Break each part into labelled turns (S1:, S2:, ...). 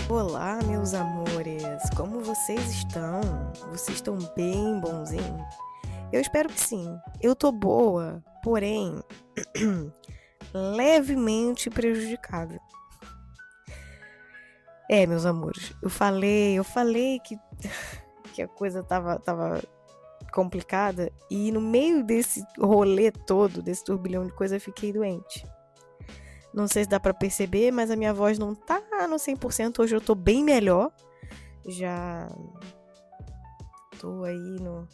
S1: Olá, meus amores, como vocês estão? Vocês estão bem bonzinhos? Eu espero que sim. Eu tô boa, porém levemente prejudicada. Meus amores, eu falei que a coisa tava complicada e no meio desse rolê todo, desse turbilhão de coisa, eu fiquei doente. Não sei se dá pra perceber, mas a minha voz não tá no 100%. Hoje eu tô bem melhor. Já tô aí no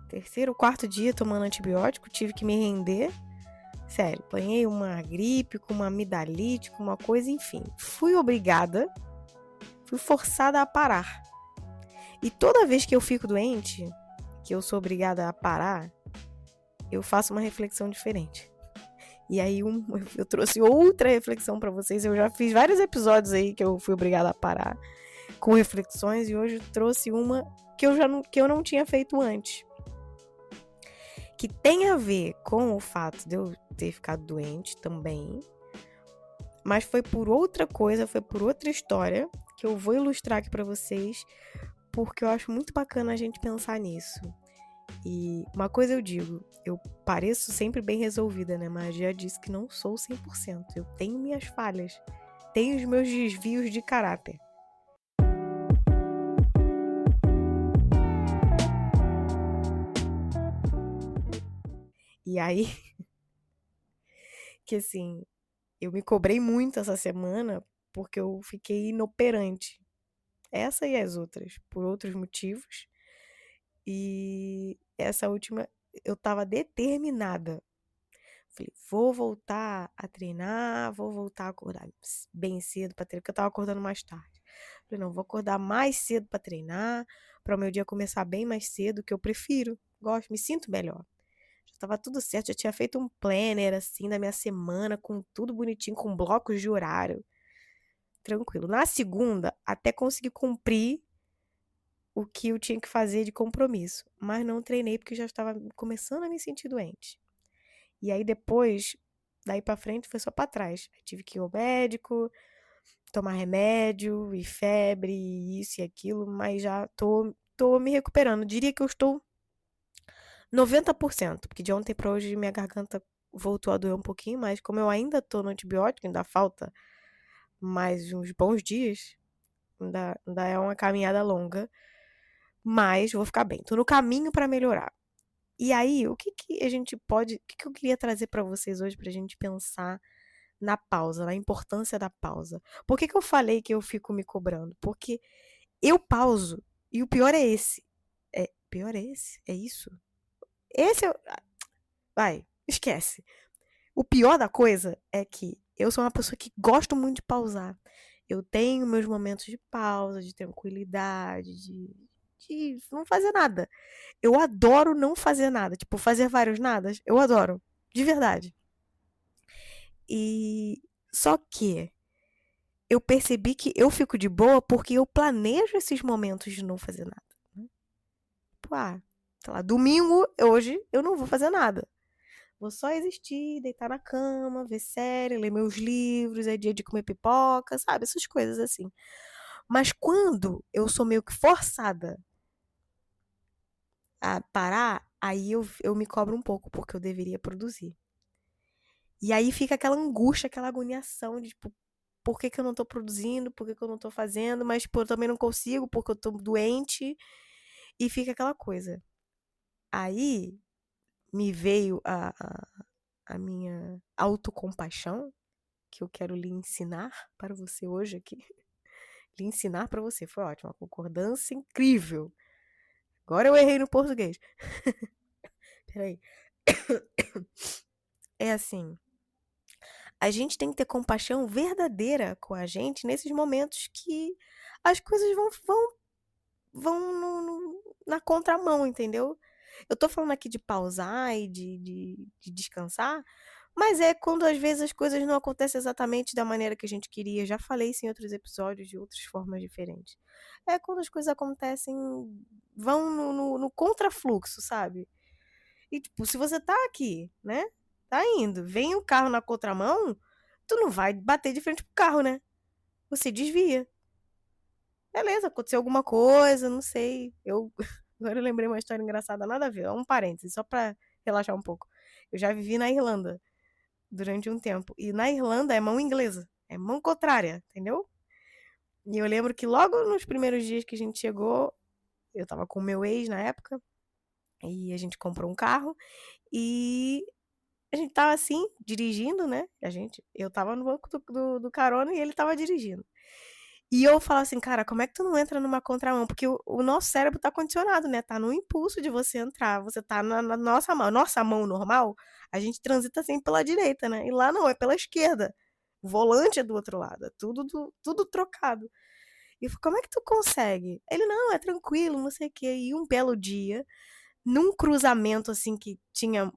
S1: terceiro ou quarto dia tomando antibiótico, tive que me render. Sério, apanhei uma gripe, com uma amidalite, com uma coisa, enfim. Fui forçada a parar. E toda vez que eu fico doente, que eu sou obrigada a parar, eu faço uma reflexão diferente. E aí eu trouxe outra reflexão pra vocês. Eu já fiz vários episódios aí que eu fui obrigada a parar com reflexões, e hoje eu trouxe uma que eu não tinha feito antes. Que tem a ver com o fato de eu ter ficado doente também, mas foi por outra coisa, foi por outra história, que eu vou ilustrar aqui pra vocês, porque eu acho muito bacana a gente pensar nisso. E uma coisa eu digo, eu pareço sempre bem resolvida, né? Mas já disse que não sou 100%. Eu tenho minhas falhas, tenho os meus desvios de caráter. E aí, que assim, eu me cobrei muito essa semana porque eu fiquei inoperante. Essa e as outras, por outros motivos. E essa última, eu tava determinada. Falei, vou voltar a treinar, vou voltar a acordar bem cedo pra treinar, porque eu tava acordando mais tarde. Falei, não, vou acordar mais cedo pra treinar, para o meu dia começar bem mais cedo, que eu prefiro. Gosto, me sinto melhor. Já tava tudo certo, já tinha feito um planner, assim, da minha semana, com tudo bonitinho, com blocos de horário. Tranquilo. Na segunda, até consegui cumprir o que eu tinha que fazer de compromisso, mas não treinei porque já estava começando a me sentir doente. E aí depois, daí pra frente, foi só pra trás. Aí tive que ir ao médico, tomar remédio, e febre, e isso e aquilo, mas já tô me recuperando. Diria que eu estou 90%, porque de ontem pra hoje minha garganta voltou a doer um pouquinho, mas como eu ainda tô no antibiótico, ainda falta mais uns bons dias, ainda é uma caminhada longa, mas vou ficar bem. Tô no caminho pra melhorar. E aí, o que que a gente pode, o que que eu queria trazer pra vocês hoje pra gente pensar na pausa, na importância da pausa? Por que que eu falei que eu fico me cobrando? Porque eu pauso e o pior é esse. Pior é esse? É isso? Esse é, vai, esquece. O pior da coisa é que eu sou uma pessoa que gosto muito de pausar. Eu tenho meus momentos de pausa, de tranquilidade, de não fazer nada. Eu adoro não fazer nada. Tipo, fazer vários nadas. Eu adoro. De verdade. E só que eu percebi que eu fico de boa porque eu planejo esses momentos de não fazer nada. Né? Tipo, sei lá, domingo, hoje, eu não vou fazer nada. Vou só existir, deitar na cama, ver série, ler meus livros, é dia de comer pipoca, sabe? Essas coisas assim. Mas quando eu sou meio que forçada a parar, aí eu me cobro um pouco, porque eu deveria produzir. E aí fica aquela angústia, aquela agoniação de, tipo, por que que eu não tô produzindo, por que que eu não tô fazendo, mas, tipo, eu também não consigo, porque eu tô doente, e fica aquela coisa. Aí me veio a minha autocompaixão, que eu quero lhe ensinar para você hoje aqui. Lhe ensinar para você, foi ótimo, uma concordância incrível. Agora eu errei no português. Peraí. É assim, a gente tem que ter compaixão verdadeira com a gente nesses momentos que as coisas vão na contramão, entendeu? Eu tô falando aqui de pausar e de descansar, mas é quando às vezes as coisas não acontecem exatamente da maneira que a gente queria. Já falei isso em outros episódios de outras formas diferentes. É quando as coisas acontecem, vão no contrafluxo, sabe? E tipo, se você tá aqui, né? Tá indo, vem um carro na contramão, tu não vai bater de frente pro carro, né? você desvia. Beleza, aconteceu alguma coisa, não sei. Agora eu lembrei uma história engraçada, nada a ver, é um parênteses, só pra relaxar um pouco. Eu já vivi na Irlanda durante um tempo. E na Irlanda é mão inglesa, é mão contrária, entendeu? E eu lembro que logo nos primeiros dias que a gente chegou, eu tava com o meu ex na época, e a gente comprou um carro, e a gente tava assim, dirigindo, né? Eu tava no banco do carona e ele tava dirigindo. E eu falo assim, cara, como é que tu não entra numa contramão? Porque o nosso cérebro tá condicionado, né? Tá no impulso de você entrar. Você tá na nossa mão. Nossa mão normal, a gente transita sempre pela direita, né? E lá não, é pela esquerda. O volante é do outro lado. É tudo trocado. E eu falo, como é que tu consegue? Ele, não, é tranquilo, não sei o quê. E um belo dia, num cruzamento assim que tinha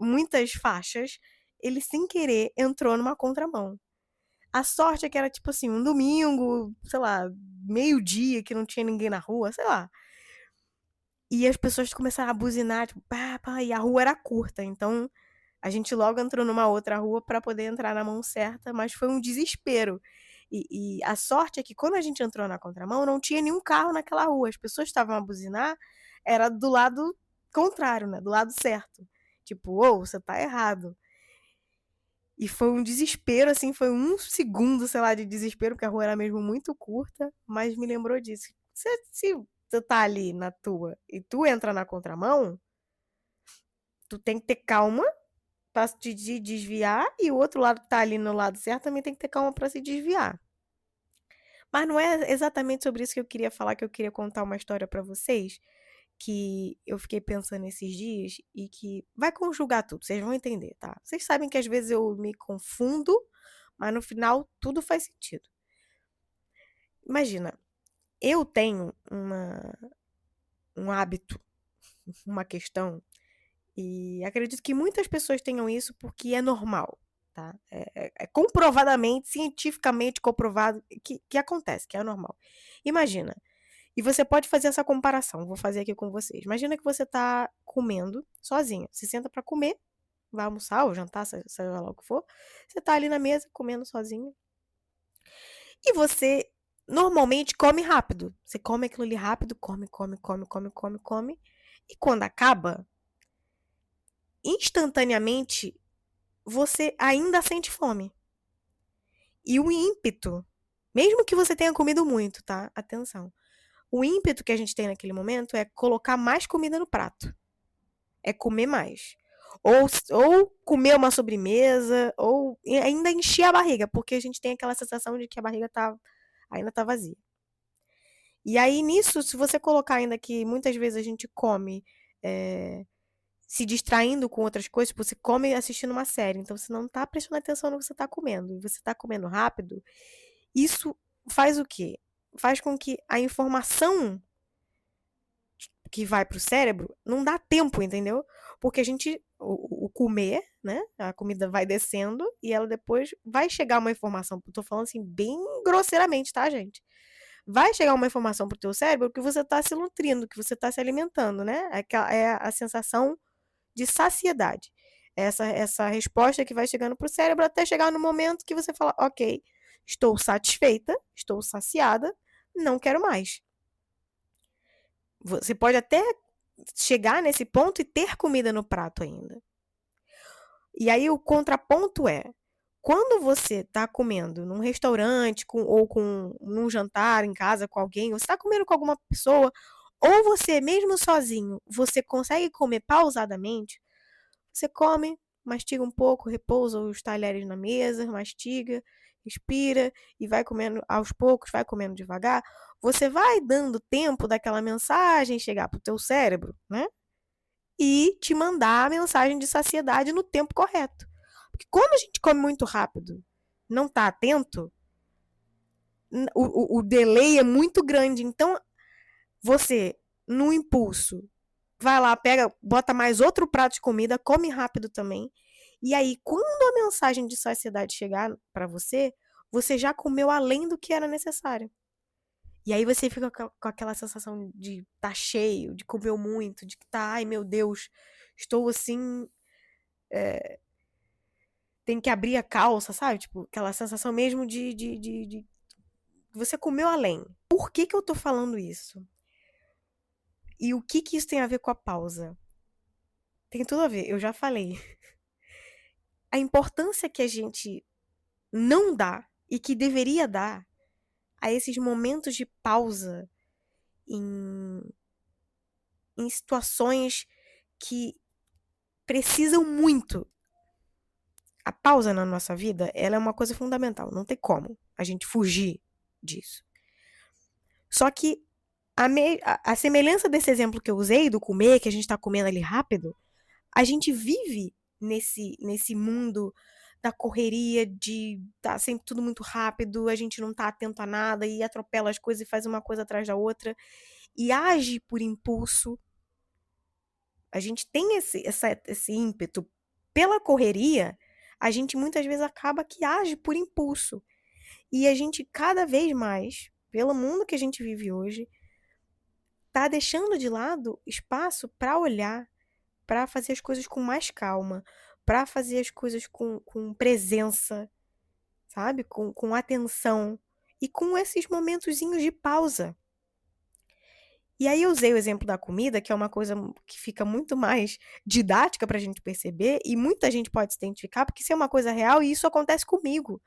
S1: muitas faixas, ele sem querer entrou numa contramão. A sorte é que era tipo assim, um domingo, sei lá, meio-dia, que não tinha ninguém na rua, sei lá. E as pessoas começaram a buzinar, tipo, pá, pá, e a rua era curta, então a gente logo entrou numa outra rua para poder entrar na mão certa, mas foi um desespero. E a sorte é que quando a gente entrou na contramão, não tinha nenhum carro naquela rua. As pessoas estavam a buzinar, era do lado contrário, né? Do lado certo. Tipo, ô, você tá errado. E foi um desespero, assim, foi um segundo, sei lá, de desespero, porque a rua era mesmo muito curta, mas me lembrou disso. Se tu tá ali na tua e tu entra na contramão, tu tem que ter calma pra te desviar, e o outro lado que tá ali no lado certo também tem que ter calma pra se desviar. Mas não é exatamente sobre isso que eu queria falar, que eu queria contar uma história pra vocês, que eu fiquei pensando esses dias e que vai conjugar tudo, vocês vão entender, tá? Vocês sabem que às vezes eu me confundo, mas no final tudo faz sentido. Imagina, eu tenho um hábito, uma questão, e acredito que muitas pessoas tenham isso porque é normal, tá? É comprovadamente, cientificamente comprovado que acontece, que é normal. Imagina, e você pode fazer essa comparação, vou fazer aqui com vocês. Imagina que você tá comendo sozinho, se senta pra comer, vai almoçar ou jantar, seja lá o que for, você tá ali na mesa comendo sozinho, e você normalmente come rápido. Você come aquilo ali rápido, come, come, come, come, come, come. E quando acaba, instantaneamente você ainda sente fome. E o ímpeto, mesmo que você tenha comido muito, tá? Atenção. O ímpeto que a gente tem naquele momento é colocar mais comida no prato. É comer mais. Ou comer uma sobremesa, ou ainda encher a barriga, porque a gente tem aquela sensação de que a barriga ainda tá vazia. E aí, nisso, se você colocar ainda que muitas vezes a gente come se distraindo com outras coisas, tipo, você come assistindo uma série, então você não tá prestando atenção no que você tá comendo, e você tá comendo rápido, isso faz o quê? Faz com que a informação que vai pro cérebro não dá tempo, entendeu? Porque o comer, né? A comida vai descendo e ela depois vai chegar uma informação. Tô falando assim bem grosseiramente, tá, gente? Vai chegar uma informação pro teu cérebro que você tá se nutrindo, que você tá se alimentando, né? É a sensação de saciedade. Essa resposta que vai chegando pro cérebro até chegar no momento que você fala, ok, estou satisfeita, estou saciada, não quero mais. Você pode até chegar nesse ponto e ter comida no prato ainda. E aí o contraponto é, quando você está comendo num restaurante ou num jantar em casa com alguém, ou você está comendo com alguma pessoa, ou você mesmo sozinho, você consegue comer pausadamente, você come, mastiga um pouco, repousa os talheres na mesa, mastiga, respira e vai comendo aos poucos, vai comendo devagar. Você vai dando tempo daquela mensagem chegar pro teu cérebro, né? E te mandar a mensagem de saciedade no tempo correto. Porque quando a gente come muito rápido, não tá atento, o delay é muito grande. Então, você, no impulso, vai lá, pega, bota mais outro prato de comida, come rápido também. E aí, quando a mensagem de saciedade chegar para você, você já comeu além do que era necessário. E aí você fica com aquela sensação de tá cheio, de comer muito, de que tá, ai meu Deus, estou assim, tem que abrir a calça, sabe? Tipo, aquela sensação mesmo de você comeu além. Por que que eu tô falando isso? E o que que isso tem a ver com a pausa? Tem tudo a ver, eu já falei. A importância que a gente não dá e que deveria dar a esses momentos de pausa em, em situações que precisam muito. A pausa na nossa vida, ela é uma coisa fundamental, não tem como a gente fugir disso. Só que a semelhança desse exemplo que eu usei, do comer, que a gente tá comendo ali rápido, a gente vive nesse mundo da correria, de tá sempre tudo muito rápido, a gente não tá atento a nada e atropela as coisas e faz uma coisa atrás da outra e age por impulso. A gente tem esse ímpeto pela correria, a gente muitas vezes acaba que age por impulso. E a gente cada vez mais, pelo mundo que a gente vive hoje, tá deixando de lado espaço para olhar, para fazer as coisas com mais calma, para fazer as coisas com presença, sabe? Com atenção e com esses momentozinhos de pausa. E aí eu usei o exemplo da comida, que é uma coisa que fica muito mais didática pra gente perceber, e muita gente pode se identificar, porque isso é uma coisa real e isso acontece comigo.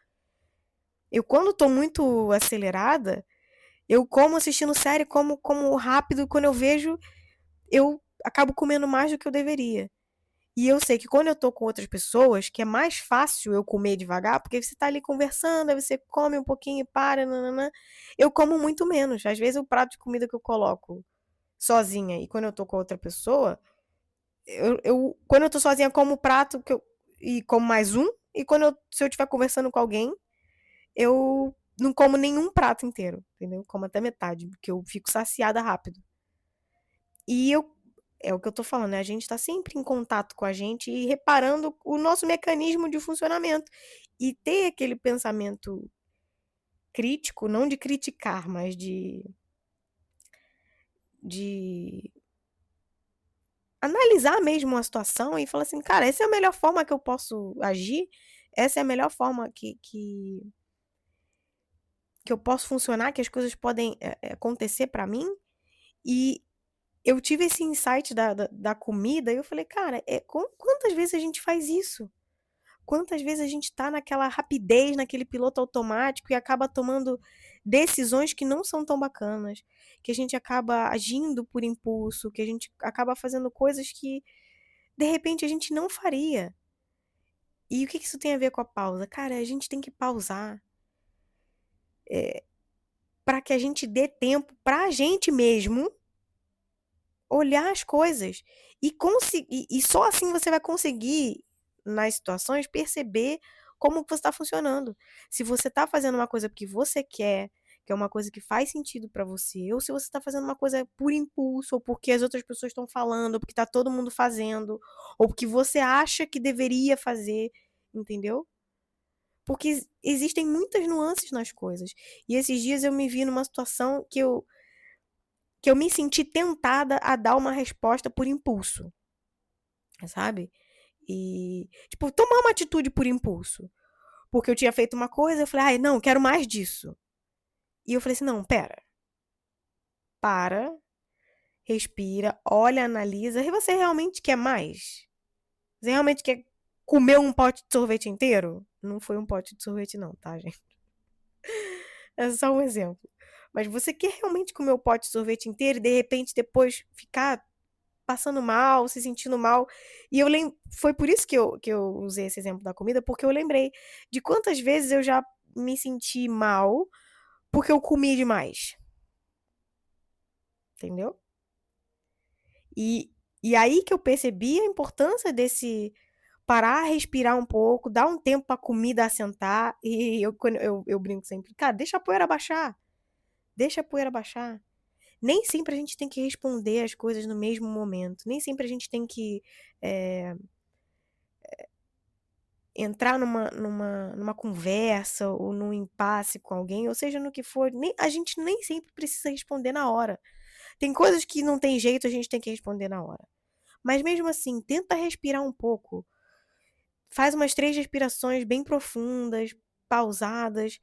S1: Eu, quando tô muito acelerada, eu como assistindo série, como rápido, quando eu vejo, eu acabo comendo mais do que eu deveria. E eu sei que quando eu tô com outras pessoas, que é mais fácil eu comer devagar, porque você tá ali conversando, aí você come um pouquinho e para, nananã. Eu como muito menos. Às vezes o prato de comida que eu coloco sozinha e quando eu tô com outra pessoa, quando eu tô sozinha como o prato e como mais um, e se eu estiver conversando com alguém, eu não como nenhum prato inteiro, entendeu? Como até metade, porque eu fico saciada rápido. E é o que eu tô falando, né? A gente tá sempre em contato com a gente e reparando o nosso mecanismo de funcionamento. E ter aquele pensamento crítico, não de criticar, mas de analisar mesmo a situação e falar assim, cara, essa é a melhor forma que eu posso agir, essa é a melhor forma que eu posso funcionar, que as coisas podem acontecer pra mim. E eu tive esse insight da comida e eu falei, cara, quantas vezes a gente faz isso? Quantas vezes a gente tá naquela rapidez, naquele piloto automático e acaba tomando decisões que não são tão bacanas, que a gente acaba agindo por impulso, que a gente acaba fazendo coisas que de repente a gente não faria. E o que isso tem a ver com a pausa? Cara, a gente tem que pausar para que a gente dê tempo pra gente mesmo olhar as coisas e só assim você vai conseguir, nas situações, perceber como que você está funcionando. Se você está fazendo uma coisa porque você quer, que é uma coisa que faz sentido para você, ou se você está fazendo uma coisa por impulso, ou porque as outras pessoas estão falando, ou porque está todo mundo fazendo, ou porque você acha que deveria fazer, entendeu? Porque existem muitas nuances nas coisas. E esses dias eu me vi numa situação que eu me senti tentada a dar uma resposta por impulso, sabe? E, tipo, tomar uma atitude por impulso. Porque eu tinha feito uma coisa, eu falei, ai, não, quero mais disso. E eu falei assim, não, pera. Para, respira, olha, analisa. E você realmente quer mais? Você realmente quer comer um pote de sorvete inteiro? Não foi um pote de sorvete não, tá, gente? É só um exemplo. Mas você quer realmente comer o pote de sorvete inteiro e de repente depois ficar passando mal, se sentindo mal. E foi por isso que eu usei esse exemplo da comida, porque eu lembrei de quantas vezes eu já me senti mal porque eu comi demais. Entendeu? E, e aí que eu percebi a importância desse parar, respirar um pouco, dar um tempo pra comida assentar. E quando eu brinco sempre, cara, deixa a poeira baixar. Deixa a poeira baixar. Nem sempre a gente tem que responder as coisas no mesmo momento. Nem sempre a gente tem que entrar numa conversa ou num impasse com alguém, ou seja, no que for. A gente nem sempre precisa responder na hora. Tem coisas que não tem jeito, a gente tem que responder na hora. Mas mesmo assim, tenta respirar um pouco. Faz umas 3 respirações bem profundas, pausadas.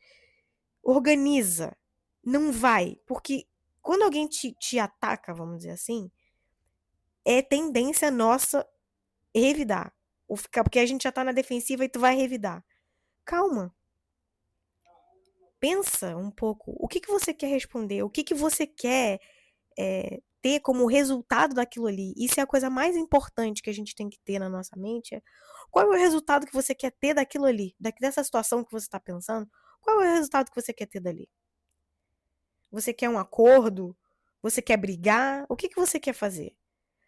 S1: Organiza. Não vai, porque quando alguém te ataca, vamos dizer assim, é tendência nossa revidar. Ou ficar, porque a gente já tá na defensiva e tu vai revidar. Calma. Pensa um pouco. O que que você quer responder? O que que você quer ter como resultado daquilo ali? Isso é a coisa mais importante que a gente tem que ter na nossa mente. Qual é o resultado que você quer ter daquilo ali? Dessa situação que você está pensando? Qual é o resultado que você quer ter dali? Você quer um acordo? Você quer brigar? O que que você quer fazer?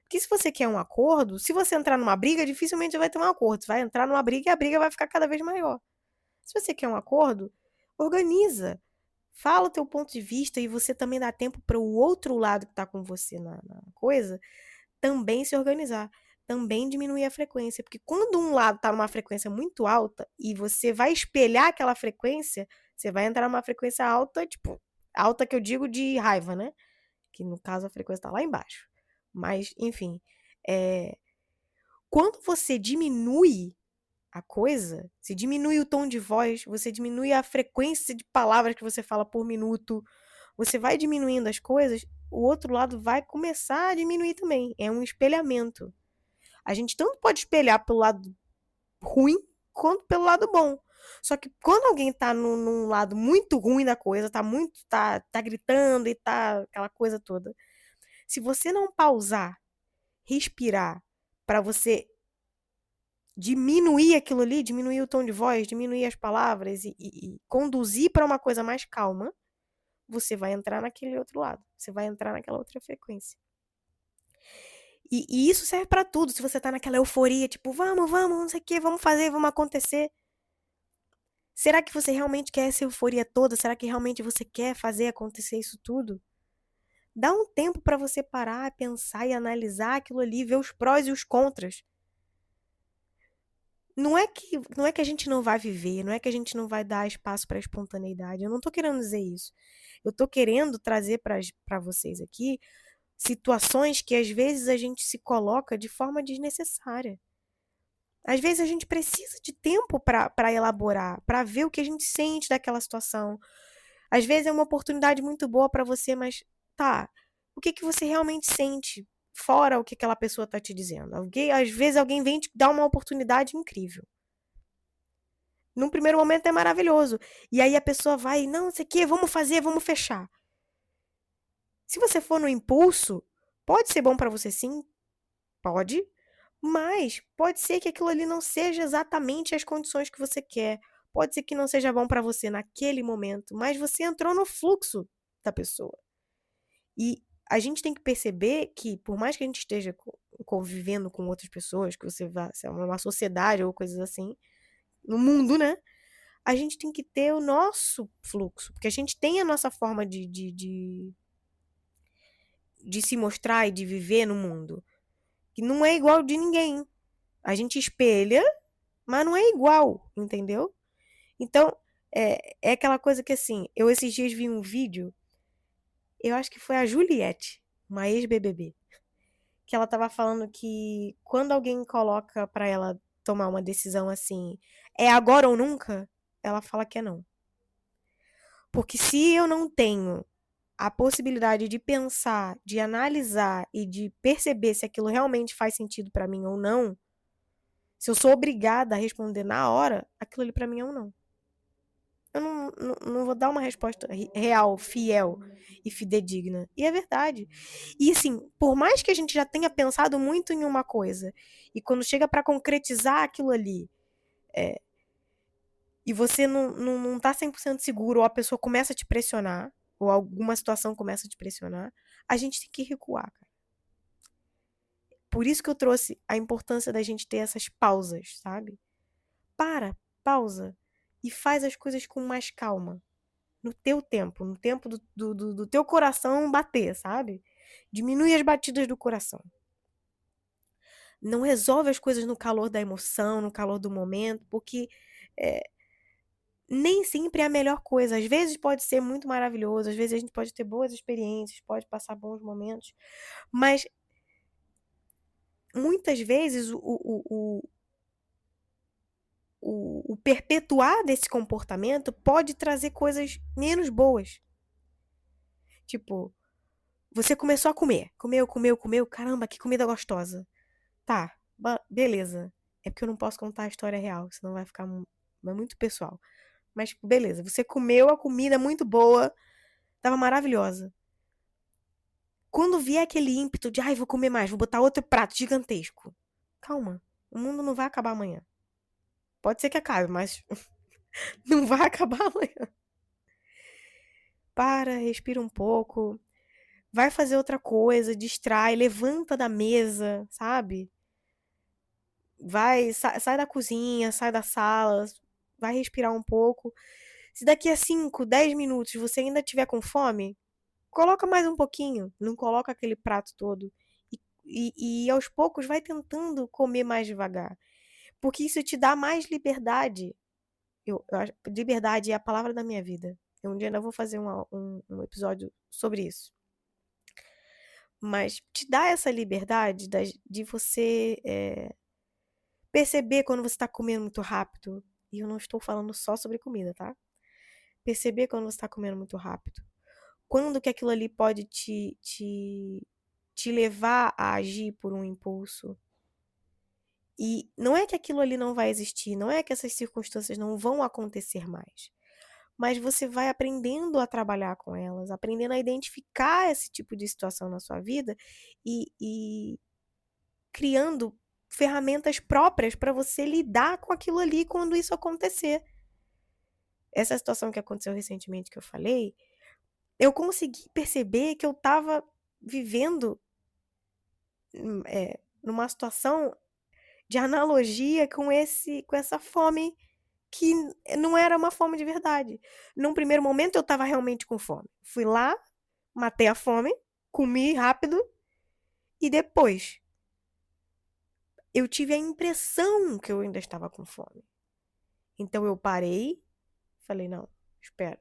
S1: Porque se você quer um acordo, se você entrar numa briga, dificilmente vai ter um acordo. Você vai entrar numa briga e a briga vai ficar cada vez maior. Se você quer um acordo, organiza. Fala o teu ponto de vista e você também dá tempo para o outro lado que está com você na coisa também se organizar. Também diminuir a frequência. Porque quando um lado está numa frequência muito alta e você vai espelhar aquela frequência, você vai entrar numa frequência alta, tipo, alta que eu digo de raiva, né? Que no caso a frequência está lá embaixo. Mas, enfim, quando você diminui a coisa, se diminui o tom de voz, você diminui a frequência de palavras que você fala por minuto, você vai diminuindo as coisas, o outro lado vai começar a diminuir também. É um espelhamento. A gente tanto pode espelhar pelo lado ruim quanto pelo lado bom. Só que quando alguém tá num lado muito ruim da coisa, tá gritando e tá aquela coisa toda. Se você não pausar, respirar, para você diminuir aquilo ali, diminuir o tom de voz, diminuir as palavras e conduzir para uma coisa mais calma, você vai entrar naquele outro lado. Você vai entrar naquela outra frequência. E isso serve para tudo. Se você tá naquela euforia, tipo, vamos, não sei o que, vamos fazer, vamos acontecer. Será que você realmente quer essa euforia toda? Será que realmente você quer fazer acontecer isso tudo? Dá um tempo para você parar, pensar e analisar aquilo ali, ver os prós e os contras. Não é que a gente não vai viver, não é que a gente não vai dar espaço para espontaneidade. Eu não tô querendo dizer isso. Eu tô querendo trazer para vocês aqui situações que às vezes a gente se coloca de forma desnecessária. Às vezes a gente precisa de tempo para elaborar, para ver o que a gente sente daquela situação. Às vezes é uma oportunidade muito boa para você, mas tá, o que que você realmente sente fora o que aquela pessoa tá te dizendo? Às vezes alguém vem te dar uma oportunidade incrível. Num primeiro momento é maravilhoso. E aí a pessoa vai, não sei o que, vamos fazer, vamos fechar. Se você for no impulso, pode ser bom para você sim, pode, mas pode ser que aquilo ali não seja exatamente as condições que você quer. Pode ser que não seja bom para você naquele momento, mas você entrou no fluxo da pessoa. E a gente tem que perceber que, por mais que a gente esteja convivendo com outras pessoas, que você vá, se é uma sociedade ou coisas assim, no mundo, né? A gente tem que ter o nosso fluxo, porque a gente tem a nossa forma de se mostrar e de viver no mundo, que não é igual de ninguém. A gente espelha, mas não é igual, entendeu? Então, é aquela coisa que assim, eu esses dias vi um vídeo, eu acho que foi a Juliette, uma ex-BBB, que ela tava falando que quando alguém coloca pra ela tomar uma decisão assim, é agora ou nunca, ela fala que é não. Porque se eu não tenho a possibilidade de pensar, de analisar e de perceber se aquilo realmente faz sentido pra mim ou não, se eu sou obrigada a responder na hora, aquilo ali pra mim é um não. Eu não vou dar uma resposta real, fiel e fidedigna. E é verdade. E assim, por mais que a gente já tenha pensado muito em uma coisa, e quando chega pra concretizar aquilo ali, e você não tá 100% seguro, ou a pessoa começa a te pressionar, ou alguma situação começa a te pressionar, a gente tem que recuar, cara. Por isso que eu trouxe a importância da gente ter essas pausas, sabe? Para, pausa e faz as coisas com mais calma. No teu tempo, no tempo do teu coração bater, sabe? Diminui as batidas do coração. Não resolve as coisas no calor da emoção, no calor do momento, porque nem sempre é a melhor coisa. Às vezes pode ser muito maravilhoso, às vezes a gente pode ter boas experiências, pode passar bons momentos, mas muitas vezes o perpetuar desse comportamento pode trazer coisas menos boas. Tipo, você começou a comer. Comeu. Caramba, que comida gostosa. Tá, beleza. É porque eu não posso contar a história real, senão vai ficar é muito pessoal. Mas, tipo, beleza. Você comeu a comida muito boa, tava maravilhosa. Quando vier aquele ímpeto de, ai, vou comer mais, vou botar outro prato gigantesco. Calma, o mundo não vai acabar amanhã. Pode ser que acabe, mas não vai acabar amanhã. Para, respira um pouco, vai fazer outra coisa, distrai, levanta da mesa, sabe? Vai, sai da cozinha, sai da sala, vai respirar um pouco. Se daqui a 5, 10 minutos você ainda tiver com fome, coloca mais um pouquinho, não coloca aquele prato todo. E aos poucos vai tentando comer mais devagar. Porque isso te dá mais liberdade. Liberdade é a palavra da minha vida. Eu um dia ainda vou fazer um episódio sobre isso. Mas te dá essa liberdade de você perceber quando você está comendo muito rápido. E eu não estou falando só sobre comida, tá? Perceber quando você está comendo muito rápido. Quando que aquilo ali pode te levar a agir por um impulso. E não é que aquilo ali não vai existir, não é que essas circunstâncias não vão acontecer mais. Mas você vai aprendendo a trabalhar com elas, aprendendo a identificar esse tipo de situação na sua vida e criando ferramentas próprias para você lidar com aquilo ali quando isso acontecer. Essa situação que aconteceu recentemente que eu falei, eu consegui perceber que eu estava vivendo numa situação de analogia com essa fome que não era uma fome de verdade. Num primeiro momento eu estava realmente com fome. Fui lá, matei a fome, comi rápido e depois eu tive a impressão que eu ainda estava com fome. Então eu parei, falei, não, espera,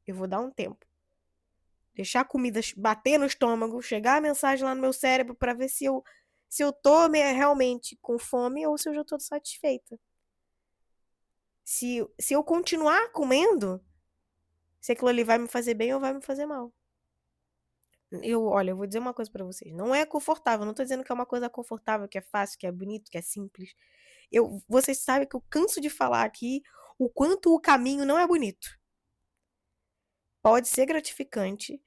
S1: eu vou dar um tempo. Deixar a comida bater no estômago, chegar a mensagem lá no meu cérebro para ver se eu tô realmente com fome ou se eu já tô satisfeita. Se eu continuar comendo, se aquilo ali vai me fazer bem ou vai me fazer mal. Olha, eu vou dizer uma coisa pra vocês. Não é confortável. Não tô dizendo que é uma coisa confortável, que é fácil, que é bonito, que é simples. Vocês sabem que eu canso de falar aqui o quanto o caminho não é bonito. Pode ser gratificante,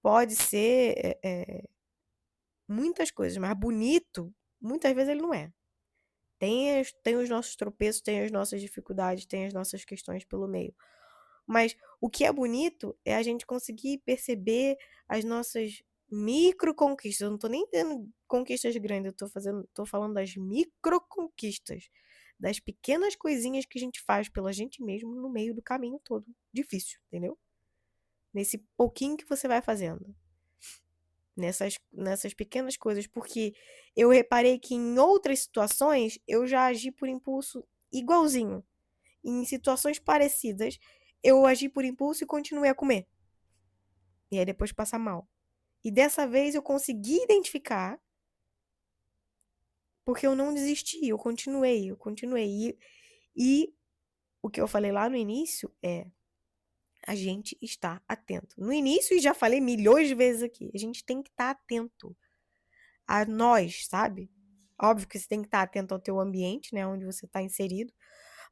S1: pode ser muitas coisas, mas bonito, muitas vezes ele não é. Tem os nossos tropeços, tem as nossas dificuldades, tem as nossas questões pelo meio. Mas o que é bonito é a gente conseguir perceber as nossas micro conquistas. Eu não tô nem tendo conquistas grandes, tô falando das micro conquistas, das pequenas coisinhas que a gente faz pela gente mesmo no meio do caminho todo. Difícil, entendeu? Nesse pouquinho que você vai fazendo. Nessas pequenas coisas, porque eu reparei que em outras situações eu já agi por impulso igualzinho. Em situações parecidas, eu agi por impulso e continuei a comer. E aí depois passa mal. E dessa vez eu consegui identificar, porque eu não desisti, eu continuei. E o que eu falei lá no início é a gente está atento. No início, e já falei milhões de vezes aqui, a gente tem que estar atento a nós, sabe? Óbvio que você tem que estar atento ao teu ambiente, né, onde você está inserido,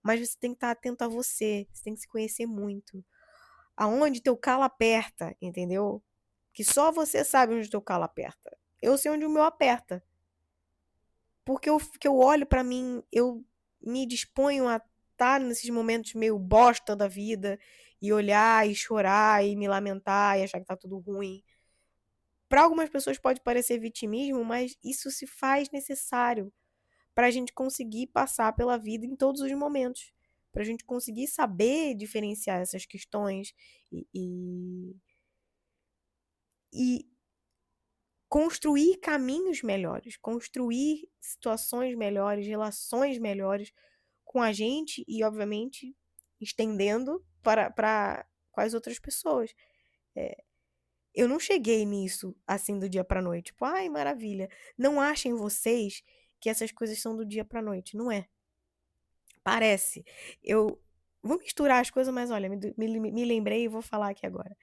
S1: mas você tem que estar atento a você tem que se conhecer muito. Aonde teu calo aperta, entendeu? Que só você sabe onde teu calo aperta. Eu sei onde o meu aperta. Porque eu olho pra mim, eu me disponho a estar nesses momentos meio bosta da vida e olhar e chorar e me lamentar e achar que tá tudo ruim. Para algumas pessoas pode parecer vitimismo, mas isso se faz necessário para a gente conseguir passar pela vida em todos os momentos, para a gente conseguir saber diferenciar essas questões e construir caminhos melhores, construir situações melhores, relações melhores com a gente e, obviamente, estendendo para com as outras pessoas. Eu não cheguei nisso assim do dia para noite. Tipo, ai, maravilha. Não achem vocês que essas coisas são do dia para noite. Não é. Parece. Eu vou misturar as coisas, mas olha, me lembrei e vou falar aqui agora.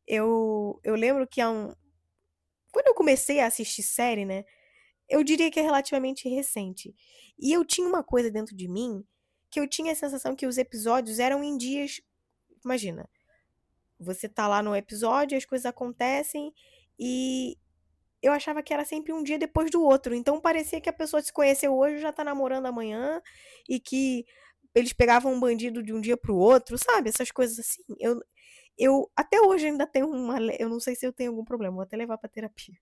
S1: Eu lembro que quando eu comecei a assistir série, né, eu diria que é relativamente recente. E eu tinha uma coisa dentro de mim que eu tinha a sensação que os episódios eram em dias. Imagina, você tá lá no episódio, as coisas acontecem e eu achava que era sempre um dia depois do outro. Então parecia que a pessoa se conheceu hoje e já tá namorando amanhã e que eles pegavam um bandido de um dia pro outro, sabe? Essas coisas assim. Eu até hoje ainda tenho eu não sei se eu tenho algum problema, vou até levar pra terapia.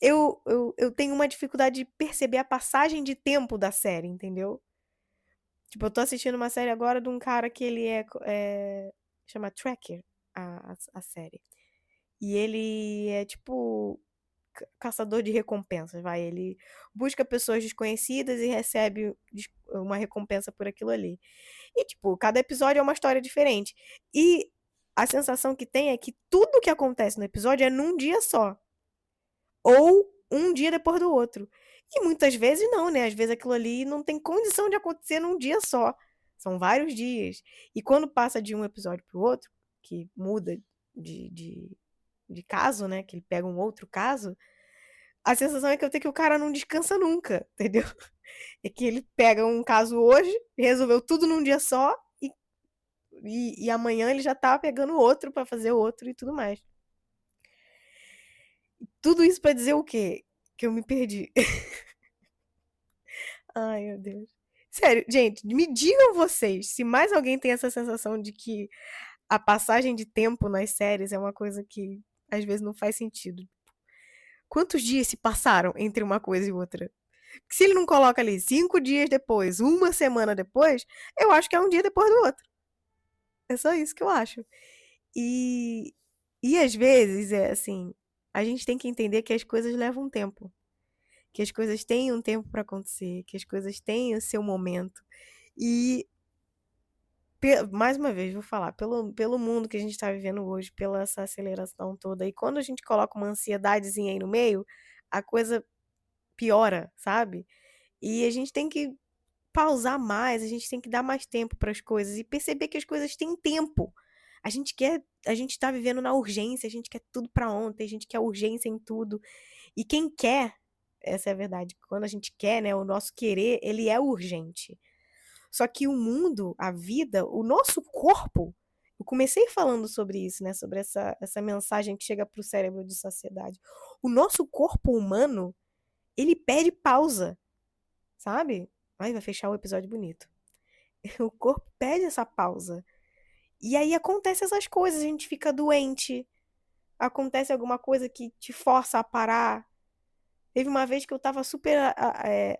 S1: Eu tenho uma dificuldade de perceber a passagem de tempo da série, entendeu? Tipo, eu tô assistindo uma série agora de um cara que ele chama Tracker, a série. E ele é tipo caçador de recompensas, vai. Ele busca pessoas desconhecidas e recebe uma recompensa por aquilo ali. E, tipo, cada episódio é uma história diferente. E a sensação que tem é que tudo que acontece no episódio é num dia só. Ou um dia depois do outro. E muitas vezes não, né? Às vezes aquilo ali não tem condição de acontecer num dia só. São vários dias. E quando passa de um episódio pro outro, que muda de, de, de caso, né? Que ele pega um outro caso, a sensação é que o cara não descansa nunca, entendeu? É que ele pega um caso hoje, resolveu tudo num dia só, e amanhã ele já tá pegando outro pra fazer outro e tudo mais. Tudo isso pra dizer o quê? Que eu me perdi. Ai, meu Deus. Sério, gente, me digam vocês se mais alguém tem essa sensação de que a passagem de tempo nas séries é uma coisa que às vezes não faz sentido. Quantos dias se passaram entre uma coisa e outra? Se ele não coloca ali 5 dias depois, uma semana depois, eu acho que é um dia depois do outro. É só isso que eu acho. E, e às vezes é assim, a gente tem que entender que as coisas levam tempo. Que as coisas têm um tempo para acontecer, que as coisas têm o seu momento. E, mais uma vez, vou falar, pelo mundo que a gente está vivendo hoje, pela essa aceleração toda, e quando a gente coloca uma ansiedadezinha aí no meio, a coisa piora, sabe? E a gente tem que pausar mais, a gente tem que dar mais tempo para as coisas e perceber que as coisas têm tempo. A gente tá vivendo na urgência, a gente quer tudo para ontem, a gente quer urgência em tudo. E quem quer, essa é a verdade, quando a gente quer, né, o nosso querer, ele é urgente. Só que o mundo, a vida, o nosso corpo, eu comecei falando sobre isso, né, sobre essa mensagem que chega pro cérebro de saciedade. O nosso corpo humano, ele pede pausa, sabe? Ai, vai fechar o episódio bonito. O corpo pede essa pausa. E aí acontece essas coisas, a gente fica doente, acontece alguma coisa que te força a parar. Teve uma vez que eu tava super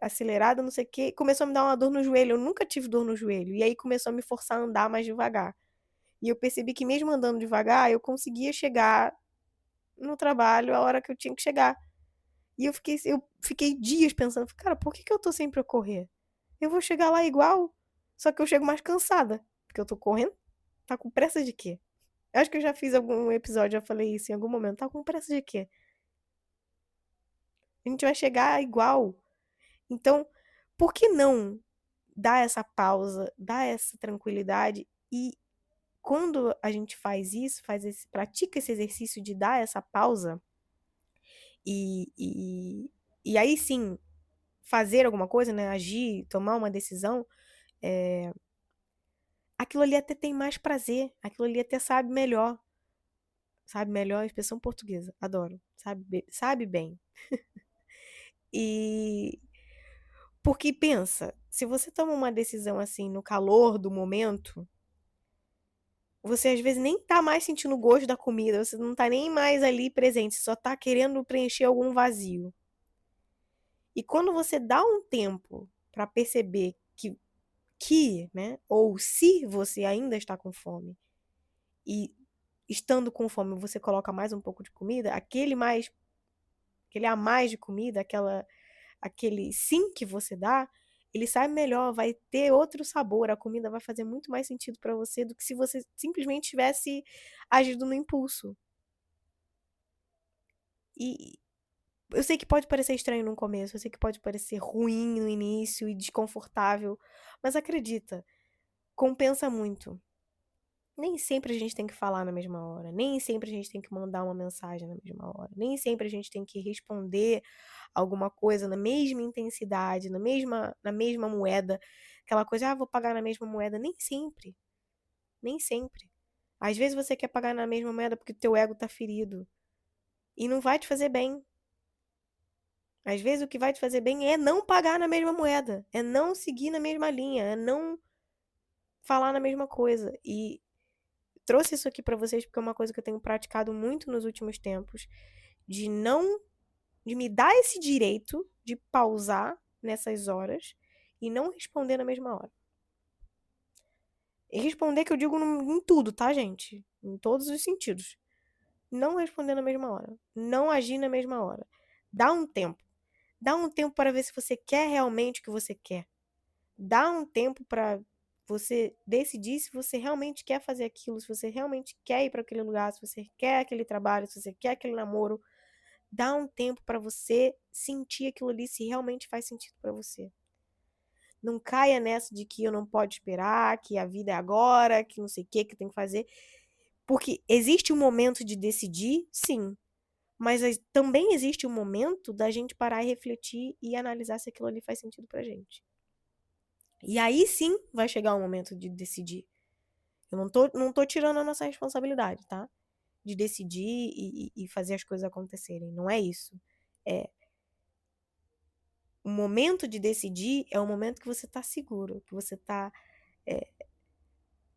S1: acelerada, não sei o quê, começou a me dar uma dor no joelho. Eu nunca tive dor no joelho. E aí começou a me forçar a andar mais devagar. E eu percebi que mesmo andando devagar, eu conseguia chegar no trabalho a hora que eu tinha que chegar. E eu fiquei dias pensando, cara, por que eu tô sempre a correr? Eu vou chegar lá igual, só que eu chego mais cansada. Porque eu tô correndo? Tá com pressa de quê? Eu acho que eu já fiz algum episódio, já falei isso em algum momento. Tá com pressa de quê? A gente vai chegar igual. Então, por que não dar essa pausa, dar essa tranquilidade e quando a gente faz isso, pratica esse exercício de dar essa pausa e, e, e aí sim fazer alguma coisa, né? Agir, tomar uma decisão, aquilo ali até tem mais prazer, aquilo ali até sabe melhor, a expressão portuguesa, adoro, sabe bem. E porque pensa, se você toma uma decisão assim no calor do momento, você às vezes nem tá mais sentindo o gosto da comida, você não tá nem mais ali presente, você só tá querendo preencher algum vazio. E quando você dá um tempo para perceber né, ou se você ainda está com fome e estando com fome você coloca mais um pouco de comida, aquele a mais de comida, aquele sim que você dá, ele sai melhor, vai ter outro sabor, a comida vai fazer muito mais sentido para você do que se você simplesmente tivesse agido no impulso. E eu sei que pode parecer estranho no começo, eu sei que pode parecer ruim no início e desconfortável, mas acredita, compensa muito. Nem sempre a gente tem que falar na mesma hora, nem sempre a gente tem que mandar uma mensagem na mesma hora, nem sempre a gente tem que responder alguma coisa na mesma intensidade, na mesma moeda. Aquela coisa, vou pagar na mesma moeda. Nem sempre, nem sempre. Às vezes você quer pagar na mesma moeda porque o teu ego tá ferido e não vai te fazer bem. Às vezes o que vai te fazer bem é não pagar na mesma moeda, é não seguir na mesma linha, é não falar na mesma coisa. E trouxe isso aqui pra vocês porque é uma coisa que eu tenho praticado muito nos últimos tempos, de não de me dar esse direito de pausar nessas horas e não responder na mesma hora. E responder que eu digo em tudo, tá, gente? Em todos os sentidos. Não responder na mesma hora. Não agir na mesma hora. Dá um tempo. Dá um tempo para ver se você quer realmente o que você quer. Dá um tempo para você decidir se você realmente quer fazer aquilo, se você realmente quer ir para aquele lugar, se você quer aquele trabalho, se você quer aquele namoro. Dá um tempo para você sentir aquilo ali, se realmente faz sentido para você. Não caia nessa de que eu não pode esperar, que a vida é agora, que não sei o que tem que fazer. Porque existe um momento de decidir, sim. Mas também existe um momento da gente parar e refletir e analisar se aquilo ali faz sentido pra gente. E aí sim vai chegar o momento de decidir. Eu não tô tirando a nossa responsabilidade, tá? De decidir e fazer as coisas acontecerem. Não é isso. É, o momento de decidir é o momento que você tá seguro, que você tá.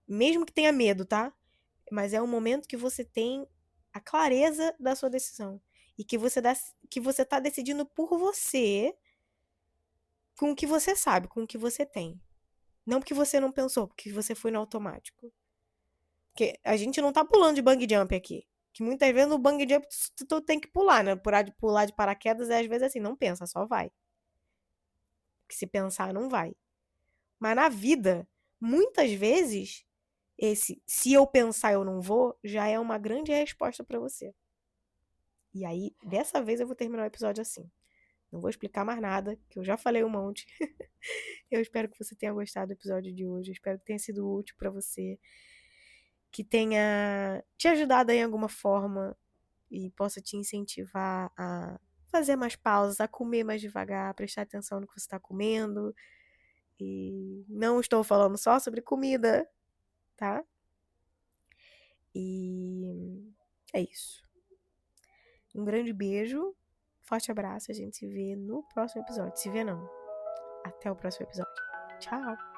S1: Mesmo que tenha medo, tá? Mas é o momento que você tem a clareza da sua decisão. E que você tá decidindo por você, com o que você sabe, com o que você tem. Não porque você não pensou, porque você foi no automático. Porque a gente não tá pulando de bungee jump aqui. Que muitas vezes no bungee jump tu tem que pular, né? Pular de paraquedas é às vezes assim, não pensa, só vai. Porque se pensar, não vai. Mas na vida, muitas vezes, esse se eu pensar eu não vou, já é uma grande resposta pra você. E aí, dessa vez eu vou terminar o episódio assim. Não vou explicar mais nada, que eu já falei um monte. Eu espero que você tenha gostado do episódio de hoje. Eu espero que tenha sido útil pra você, que tenha te ajudado em alguma forma e possa te incentivar a fazer mais pausas, a comer mais devagar, a prestar atenção no que você está comendo. E não estou falando só sobre comida, tá? E é isso. Um grande beijo, forte abraço. A gente se vê no próximo episódio. Se vê não. Até o próximo episódio. Tchau!